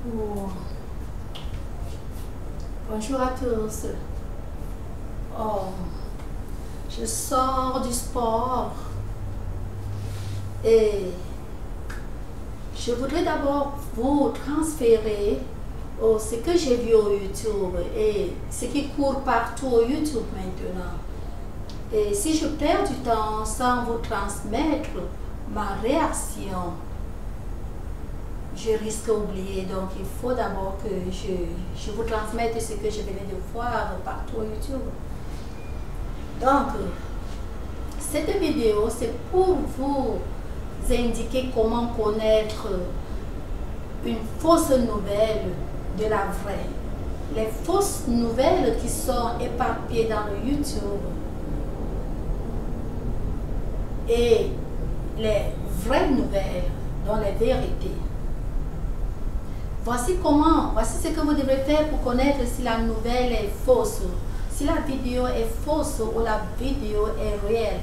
Oh. Bonjour à tous. Oh, je sors du sport et je voudrais d'abord vous transférer ce que j'ai vu au YouTube et ce qui court partout au YouTube maintenant. Et si je perds du temps sans vous transmettre ma réaction, je risque d'oublier. Donc il faut d'abord que je vous transmette ce que je venais de voir partout au YouTube. Donc, cette vidéo, c'est pour vous indiquer comment connaître une fausse nouvelle de la vraie. Les fausses nouvelles qui sont éparpillées dans le YouTube et les vraies nouvelles dans les vérités. Voici ce que vous devrez faire pour connaître si la nouvelle est fausse, si la vidéo est fausse ou la vidéo est réelle.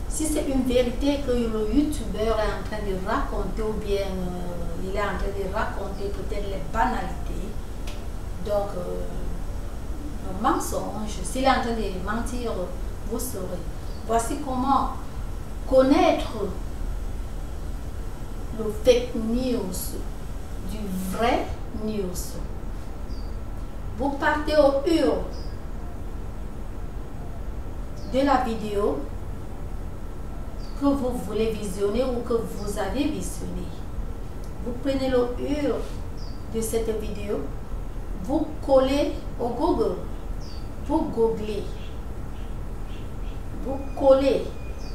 Si c'est une vérité que le youtubeur est en train de raconter ou bien il est en train de raconter peut-être les banalités, donc un mensonge, s'il est en train de mentir, vous saurez. Voici comment connaître le fake news du vrai news. Vous partez au URL de la vidéo que vous voulez visionner ou que vous avez visionné. Vous prenez le URL de cette vidéo, vous collez au Google, vous googlez, vous collez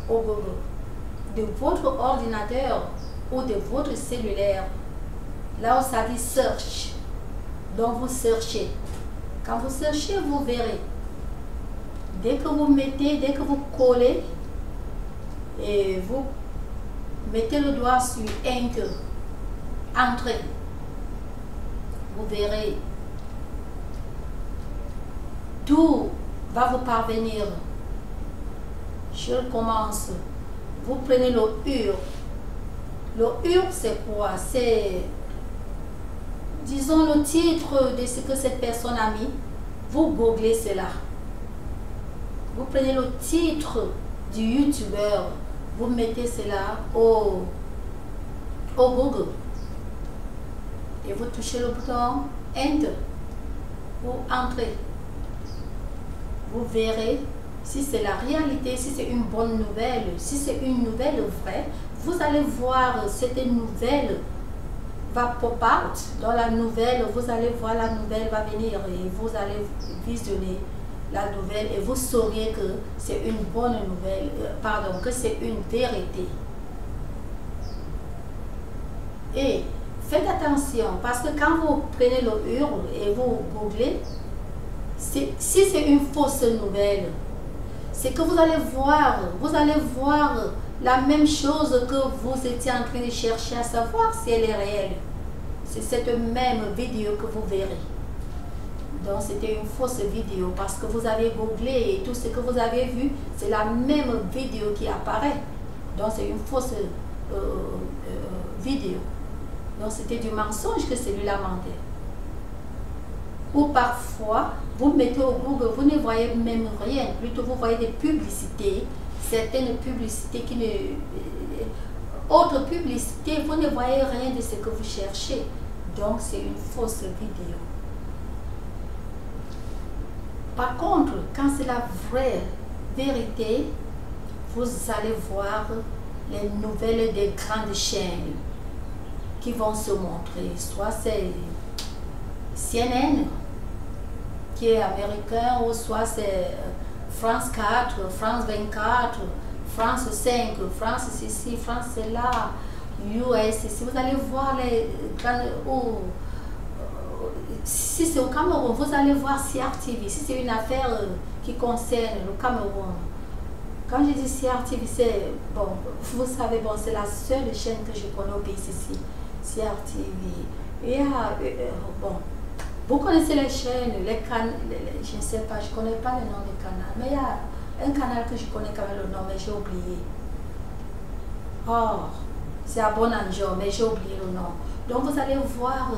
au Google de votre ordinateur ou de votre cellulaire, là où ça dit search. Donc vous cherchez. Quand vous cherchez, vous verrez. Dès que vous collez et vous mettez le doigt sur Enter, Entrée, vous verrez. Tout va vous parvenir. Je commence. Vous prenez le URL. Le URL, c'est quoi? C'est, disons, le titre de ce que cette personne a mis. Vous googlez cela. Vous prenez le titre du youtubeur. Vous mettez cela au Google. Et vous touchez le bouton Enter pour entrer. Vous verrez si c'est la réalité, si c'est une bonne nouvelle, si c'est une nouvelle vraie. Vous allez voir cette nouvelle va pop out dans la nouvelle. Vous allez voir la nouvelle va venir et vous allez visionner la nouvelle et vous saurez que c'est une bonne nouvelle, que c'est une vérité. Et faites attention parce que quand vous prenez le URL et vous googlez, si c'est une fausse nouvelle, c'est que vous allez voir la même chose que vous étiez en train de chercher à savoir si elle est réelle. C'est cette même vidéo que vous verrez. Donc c'était une fausse vidéo parce que vous avez googlé et tout ce que vous avez vu, c'est la même vidéo qui apparaît. Donc c'est une fausse vidéo. Donc c'était du mensonge que celui-là mentait. Ou parfois, vous mettez au Google, vous ne voyez même rien. Plutôt vous voyez des publicités, certaines publicités qui ne... Autres publicités, vous ne voyez rien de ce que vous cherchez. Donc c'est une fausse vidéo. Par contre, quand c'est la vraie vérité, vous allez voir les nouvelles des grandes chaînes qui vont se montrer. Soit c'est CNN qui est américain, ou soit c'est France 4, France 24, France 5, France ici, France là, US ici. Vous allez voir les grandes... si c'est au Cameroun, vous allez voir CRTV. Si c'est une affaire qui concerne le Cameroun. Quand je dis CRTV, c'est... Bon, vous savez, bon, c'est la seule chaîne que je connais au pays ici. CRTV. Il y a... bon, vous connaissez les chaînes, les canaux... je ne sais pas, je ne connais pas le nom des canaux. Mais il y a un canal que je connais quand même le nom, mais j'ai oublié. Or, C'est à Bonanjo, mais j'ai oublié le nom. Donc vous allez voir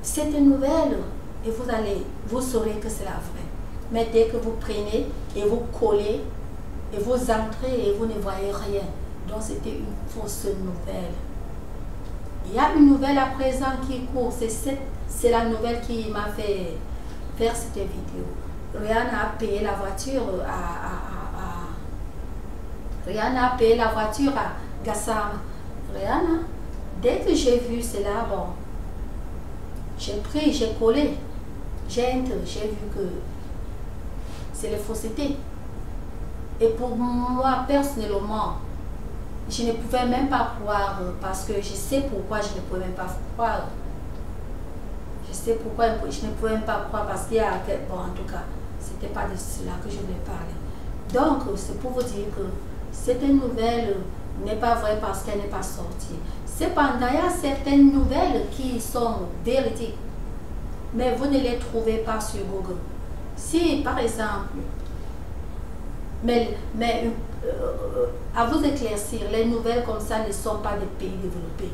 cette nouvelle et vous saurez que c'est la vraie. Mais dès que vous prenez et vous collez et vous entrez et vous ne voyez rien, donc c'était une fausse nouvelle. Il y a une nouvelle à présent qui court, c'est la nouvelle qui m'a fait faire cette vidéo. Rihanna a payé la voiture Rihanna a payé la voiture à Gassama. Rihanna, dès que j'ai vu cela, bon, j'ai pris, j'ai collé, j'ai vu que c'est les faussetés. Et pour moi, personnellement, je ne pouvais même pas croire parce que je sais pourquoi je ne pouvais même pas croire. Je sais pourquoi je ne pouvais même pas croire parce qu'il y a... Bon, en tout cas, c'était pas de cela que je voulais parler. Donc, c'est pour vous dire que cette nouvelle n'est pas vraie parce qu'elle n'est pas sortie. Cependant, il y a certaines nouvelles qui sont véridiques, mais vous ne les trouvez pas sur Google. Si, par exemple, à vous éclaircir, les nouvelles comme ça ne sont pas des pays développés.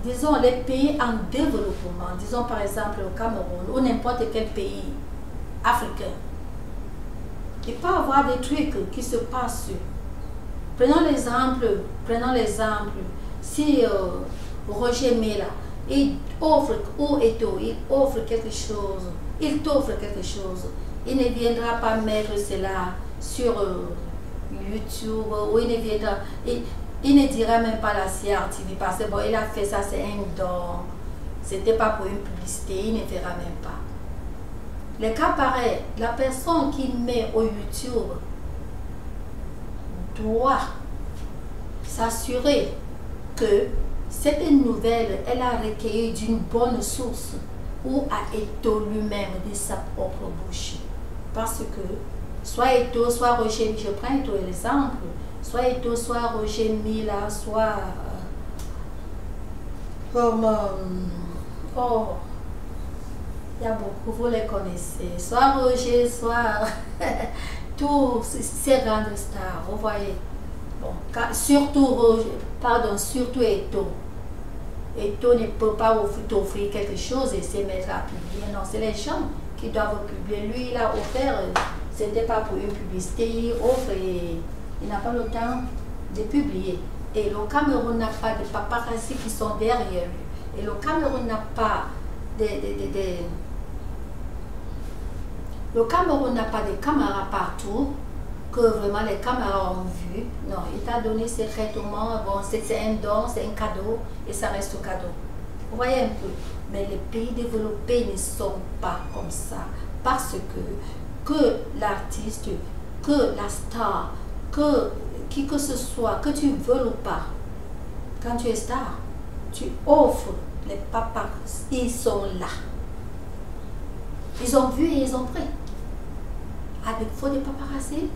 Disons, les pays en développement, disons par exemple le Cameroun ou n'importe quel pays africain, il peut y avoir des trucs qui se passent. Prenons l'exemple, si Roger Mela, il offre, ou Eto, il offre quelque chose, il t'offre quelque chose, il ne viendra pas mettre cela sur YouTube, ou il ne viendra, il ne dira même pas la CRTV parce que bon, il a fait ça, c'est un don, c'était pas pour une publicité, il ne fera même pas. Le cas pareil, la personne qui met au YouTube doit s'assurer que cette nouvelle, elle a recueilli d'une bonne source ou a Eto lui-même de sa propre bouche. Parce que soit Eto, soit Roger, je prends Eto l'exemple, soit Eto, soit Roger Mila, soit comme il y a beaucoup, vous les connaissez, soit Roger, soit tous ces grandes stars, vous voyez. Bon, surtout Eto. Eto ne peut pas t'offrir quelque chose et se mettre à publier. Non, c'est les gens qui doivent publier. Lui, il a offert, c'était pas pour une publicité, il offre et il n'a pas le temps de publier. Et le Cameroun n'a pas de paparazzi qui sont derrière lui. Et le Cameroun n'a pas le Cameroun n'a pas de caméras partout, que vraiment les caméras ont vu. Non, il t'a donné secrètement, bon, c'est un don, c'est un cadeau, et ça reste un cadeau. Vous voyez un peu. Mais les pays développés ne sont pas comme ça. Parce que l'artiste, que la star, que qui que ce soit, que tu veux ou pas, quand tu es star, tu offres les papas, ils sont là. Ils ont vu et ils ont pris. À défaut des paparazzi,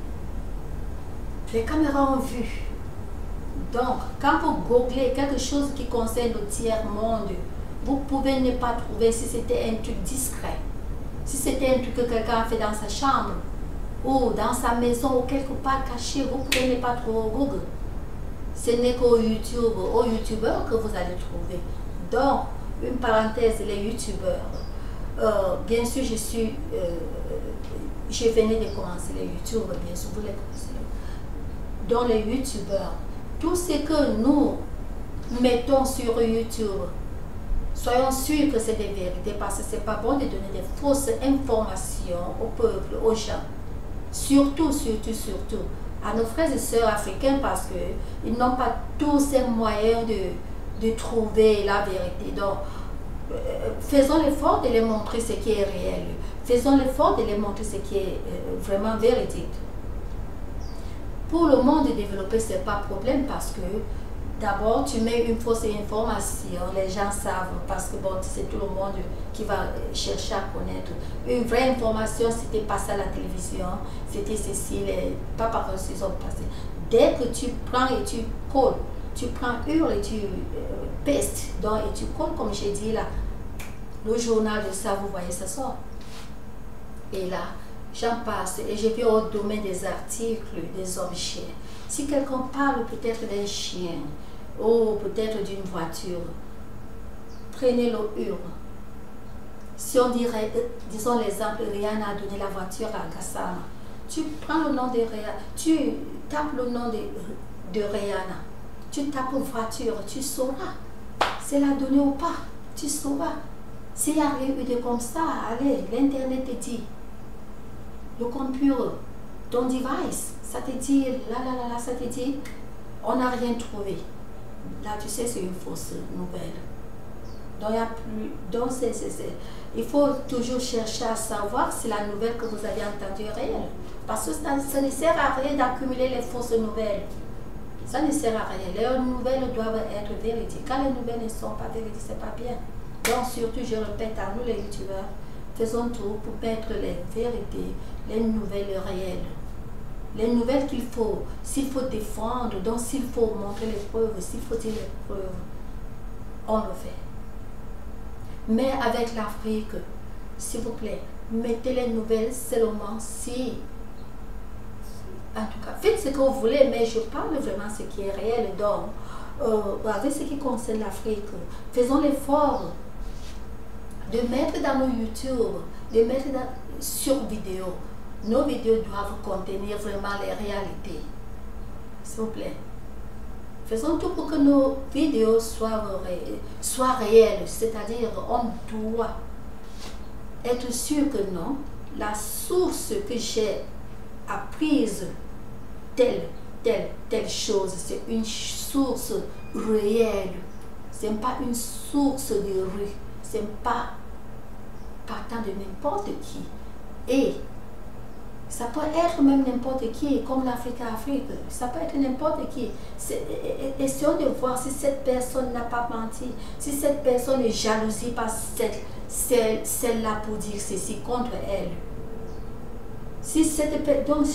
les caméras ont vu. Donc, quand vous googlez quelque chose qui concerne le tiers-monde, vous pouvez ne pas trouver si c'était un truc discret. Si c'était un truc que quelqu'un a fait dans sa chambre, ou dans sa maison, ou quelque part caché, vous pouvez ne pas trouver au Google. Ce n'est qu'au YouTube, aux youtubeurs que vous allez trouver. Donc, une parenthèse, les youtubeurs. Bien sûr, je venais de commencer les youtubeurs, bien sûr, vous les connaissez. Donc, les youtubeurs, tout ce que nous mettons sur YouTube, soyons sûrs que c'est des vérités, parce que c'est pas bon de donner des fausses informations au peuple, aux gens. Surtout à nos frères et sœurs africains, parce qu'ils n'ont pas tous ces moyens de trouver la vérité. Donc, faisons l'effort de les montrer ce qui est réel. Faisons l'effort de les montrer ce qui est vraiment véridique. Pour le monde développé, ce n'est pas problème parce que d'abord, tu mets une fausse information, les gens savent, parce que bon, c'est tout le monde qui va chercher à connaître. Une vraie information, c'était passé à la télévision, c'était ceci, les paparazzi sont passés. Dès que tu prends et tu colles, tu prends Hurle et tu pestes, donc, et tu colles, comme j'ai dit là, le journal de ça, vous voyez, ça sort. Et là, j'en passe et je vais au domaine des articles, des objets. Si quelqu'un parle peut-être d'un chien, ou peut-être d'une voiture. Prenez le Ur. Si on dirait, disons l'exemple, Rihanna a donné la voiture à Gassama. Tu prends le nom de Rihanna, tu tapes le nom de Rihanna, tu tapes voiture, tu sauras. C'est la donnée ou pas, tu sauras. S'il n'y a rien eu de comme ça, allez, l'internet te dit. Le computer, ton device, ça te dit, là, ça te dit, on n'a rien trouvé. Là, tu sais, c'est une fausse nouvelle. Donc, il faut toujours chercher à savoir si la nouvelle que vous avez entendue est réelle. Parce que ça ne sert à rien d'accumuler les fausses nouvelles. Ça ne sert à rien. Les nouvelles doivent être véridiques. Quand les nouvelles ne sont pas véridiques, ce n'est pas bien. Donc, surtout, je répète à nous les youtubeurs, faisons tout pour mettre les vérités, les nouvelles réelles. Les nouvelles qu'il faut, s'il faut défendre, donc s'il faut montrer les preuves, s'il faut dire les preuves, on le fait. Mais avec l'Afrique, s'il vous plaît, mettez les nouvelles seulement si, en tout cas, faites ce que vous voulez, mais je parle vraiment de ce qui est réel. Donc, avec ce qui concerne l'Afrique, faisons l'effort de mettre dans nos YouTube, de mettre sur vidéo. Nos vidéos doivent contenir vraiment les réalités. S'il vous plaît. Faisons tout pour que nos vidéos soient réelles, c'est-à-dire on doit être sûr que non, la source que j'ai apprise telle chose, c'est une source réelle, ce n'est pas une source de rue, ce n'est pas partant de n'importe qui. Et ça peut être même n'importe qui, comme l'Afrique, ça peut être n'importe qui. Essayons de voir si cette personne n'a pas menti, si cette personne est jalousie par celle-là pour dire ceci contre elle. Donc,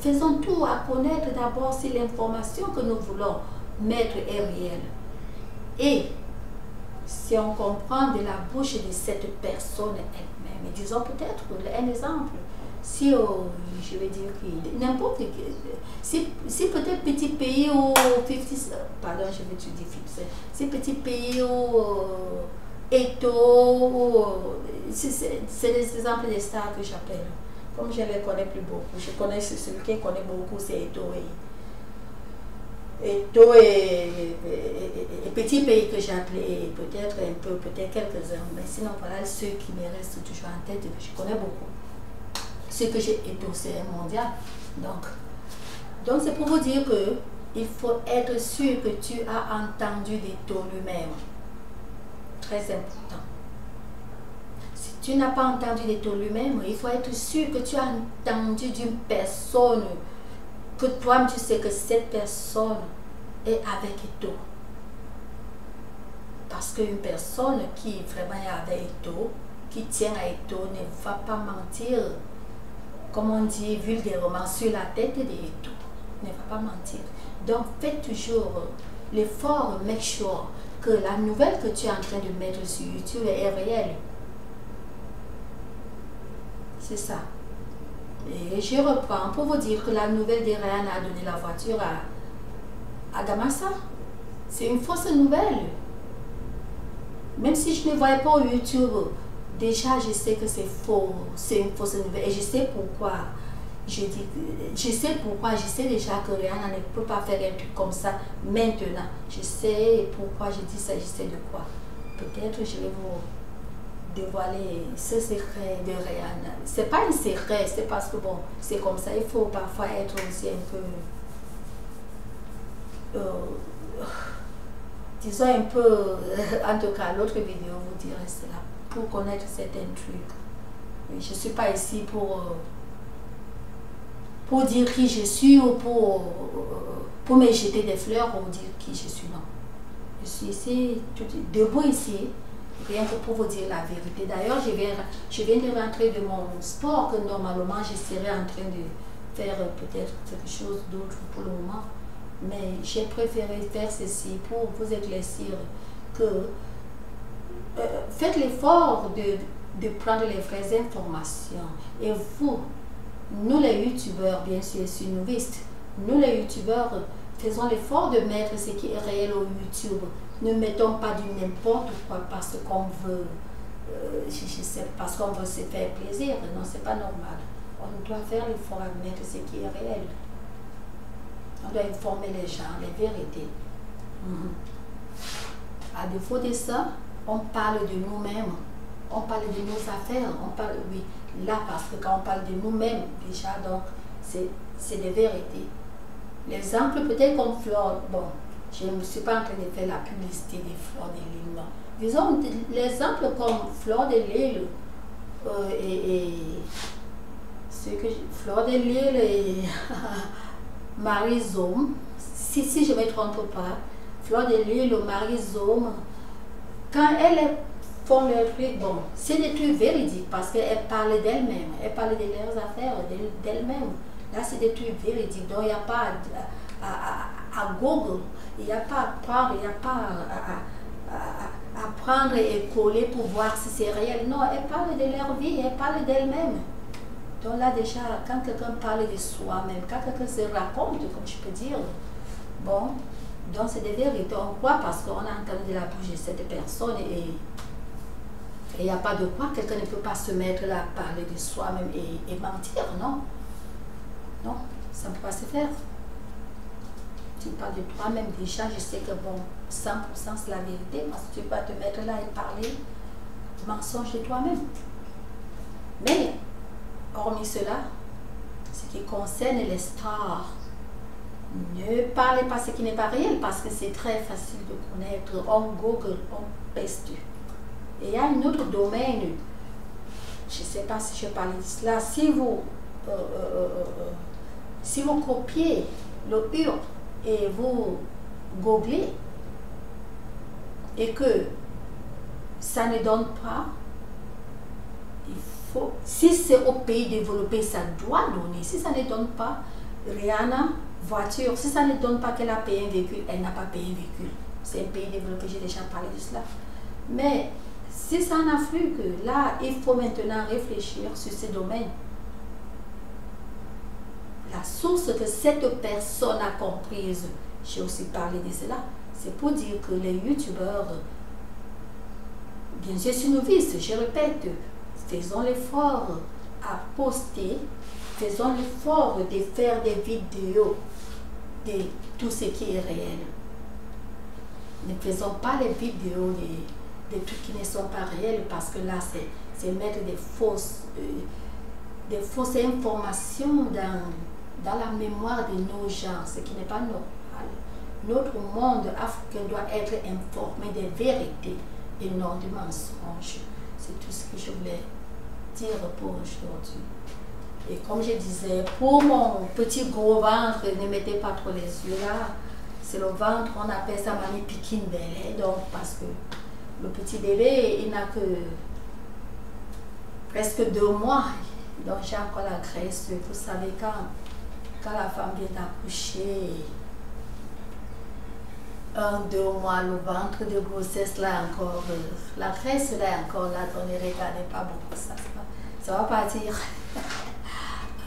faisons tout à connaître d'abord si l'information que nous voulons mettre est réelle. Et si on comprend de la bouche de cette personne elle-même, disons peut-être un exemple, si je vais dire que n'importe si peut-être petit pays ou 50, pardon, je vais te dire 50, si petit pays ou Eto, c'est des exemples de stars que j'appelle. Comme je ne les connais plus beaucoup, je connais celui qui connaît beaucoup, c'est Eto et petit pays que j'ai appelé, peut-être un peu, peut-être quelques-uns, mais sinon voilà ceux qui me restent toujours en tête, je connais beaucoup. Ce que j'ai Eto, c'est mondial. Donc c'est pour vous dire que il faut être sûr que tu as entendu d'Eto lui-même. Très important. Si tu n'as pas entendu d'Eto lui-même, il faut être sûr que tu as entendu d'une personne, que toi tu sais que cette personne est avec Eto. Parce qu'une personne qui vraiment est avec Eto, qui tient à Eto, ne va pas mentir, comme on dit vulgairement, sur la tête d'Eto. Ne va pas mentir. Donc faites toujours l'effort, make sure que la nouvelle que tu es en train de mettre sur YouTube est réelle. C'est ça. Et je reprends pour vous dire que la nouvelle de Rihanna a donné la voiture à Gamassa. C'est une fausse nouvelle. Même si je ne voyais pas au YouTube, déjà je sais que c'est faux, c'est une fausse nouvelle. Et je sais pourquoi. Je sais déjà que Rihanna ne peut pas faire un truc comme ça maintenant. Je sais pourquoi je dis ça, je sais de quoi. Peut-être je vais vous dévoiler ce secret de Rihanna. C'est pas un secret, c'est parce que bon, c'est comme ça. Il faut parfois être aussi un peu, disons un peu, en tout cas l'autre vidéo vous dirait cela, pour connaître certains trucs. Je ne suis pas ici pour dire qui je suis ou pour me jeter des fleurs ou dire qui je suis. Non. Je suis ici, debout ici, rien que pour vous dire la vérité. D'ailleurs, je viens de rentrer de mon sport que normalement je serais en train de faire peut-être quelque chose d'autre pour le moment. Mais j'ai préféré faire ceci pour vous éclaircir que faites l'effort de prendre les vraies informations. Et vous, nous les youtubeurs, bien sûr, sur Nouviste, nous les youtubeurs, faisons l'effort de mettre ce qui est réel au YouTube. Ne mettons pas du n'importe quoi parce qu'on veut, parce qu'on veut se faire plaisir. Non, c'est pas normal. On doit faire l'effort à mettre ce qui est réel. On doit informer les gens, les vérités. À défaut de ça, on parle de nous-mêmes. On parle de nos affaires. On parle, oui, là, parce que quand on parle de nous-mêmes, déjà, donc, c'est des vérités. L'exemple peut-être comme Flore, bon, je ne suis pas en train de faire la publicité des Flore de Lille, non. Disons, l'exemple comme Flore de Lille et ce que Flore de Lille et Marie Zome, si je ne me trompe pas, Flore de Lille ou Marie Zome, quand elles font leur truc, bon, c'est des trucs véridiques parce qu'elles parlent d'elles-mêmes, elles parlent de leurs affaires, d'elles-mêmes. Là, c'est des trucs véridiques, donc il n'y a pas à Google, il n'y a pas à prendre, il n'y a pas à prendre et coller pour voir si c'est réel. Non, elles parlent de leur vie, elles parlent d'elles-mêmes. Donc là, déjà, quand quelqu'un parle de soi-même, quand quelqu'un se raconte, comme je peux dire, bon, donc c'est des vérités. On croit parce qu'on a entendu de la bouche de cette personne et il n'y a pas de quoi, quelqu'un ne peut pas se mettre là à parler de soi-même et mentir, non. Non, ça ne peut pas se faire. Tu parles de toi-même déjà, je sais que bon, 100% c'est la vérité, parce que tu vas te mettre là et parler mensonge de toi-même. Mais, hormis cela, ce qui concerne les stars, ne parlez pas ce qui n'est pas réel, parce que c'est très facile de connaître. On Google, on peste. Et il y a un autre domaine, je ne sais pas si je parle de cela, si vous copiez le UR et vous googlez et que ça ne donne pas, il faut, si c'est au pays développé, ça doit donner. Si ça ne donne pas, Rihanna, voiture, si ça ne donne pas qu'elle a payé un véhicule, elle n'a pas payé un véhicule. C'est un pays développé, j'ai déjà parlé de cela. Mais si c'est en Afrique, là, il faut maintenant réfléchir sur ces domaines. La source que cette personne a comprise, j'ai aussi parlé de cela, c'est pour dire que les youtubeurs, bien sûr, c'est novice, je répète, faisons l'effort à poster, faisons l'effort de faire des vidéos de tout ce qui est réel. Ne faisons pas les vidéos de trucs qui ne sont pas réels parce que là, c'est mettre des fausses informations dans la mémoire de nos gens, ce qui n'est pas normal. Notre monde africain doit être informé des vérités et non des mensonges. C'est tout ce que je voulais dire pour aujourd'hui. Et comme je disais, pour mon petit gros ventre, ne mettez pas trop les yeux là. C'est le ventre, on appelle ça Mamie Pikine Belle. Donc, parce que le petit bébé, il n'a que presque 2 mois. Donc, j'ai encore la graisse. Vous savez, quand la femme vient d'accoucher, 1-2 mois, le ventre de grossesse, là encore, la graisse, là encore, là, on ne regardez pas beaucoup ça va partir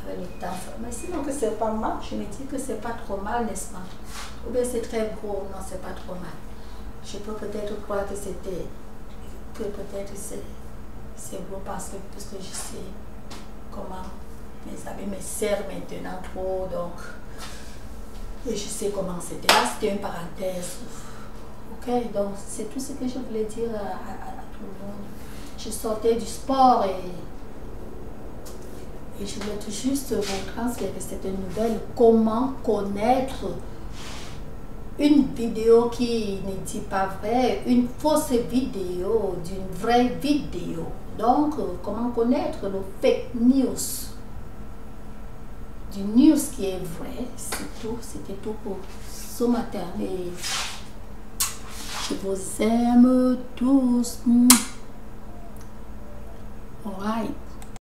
avec le temps. Mais sinon que c'est pas mal, je me dis que c'est pas trop mal, n'est-ce pas? Ou bien c'est très gros, non, c'est pas trop mal. Je peux peut-être croire que peut-être c'est beau parce que je sais comment mes amis me servent maintenant trop, donc et je sais comment c'était. Là, c'était une parenthèse. Ok, donc c'est tout ce que je voulais dire à tout le monde. Je sortais du sport et je voulais tout juste vous transférer cette nouvelle. Comment connaître une vidéo qui ne dit pas vrai, une fausse vidéo d'une vraie vidéo. Donc, comment connaître le fake news du news qui est vrai. C'est tout, c'était tout pour ce matin. Et je vous aime tous. Alright.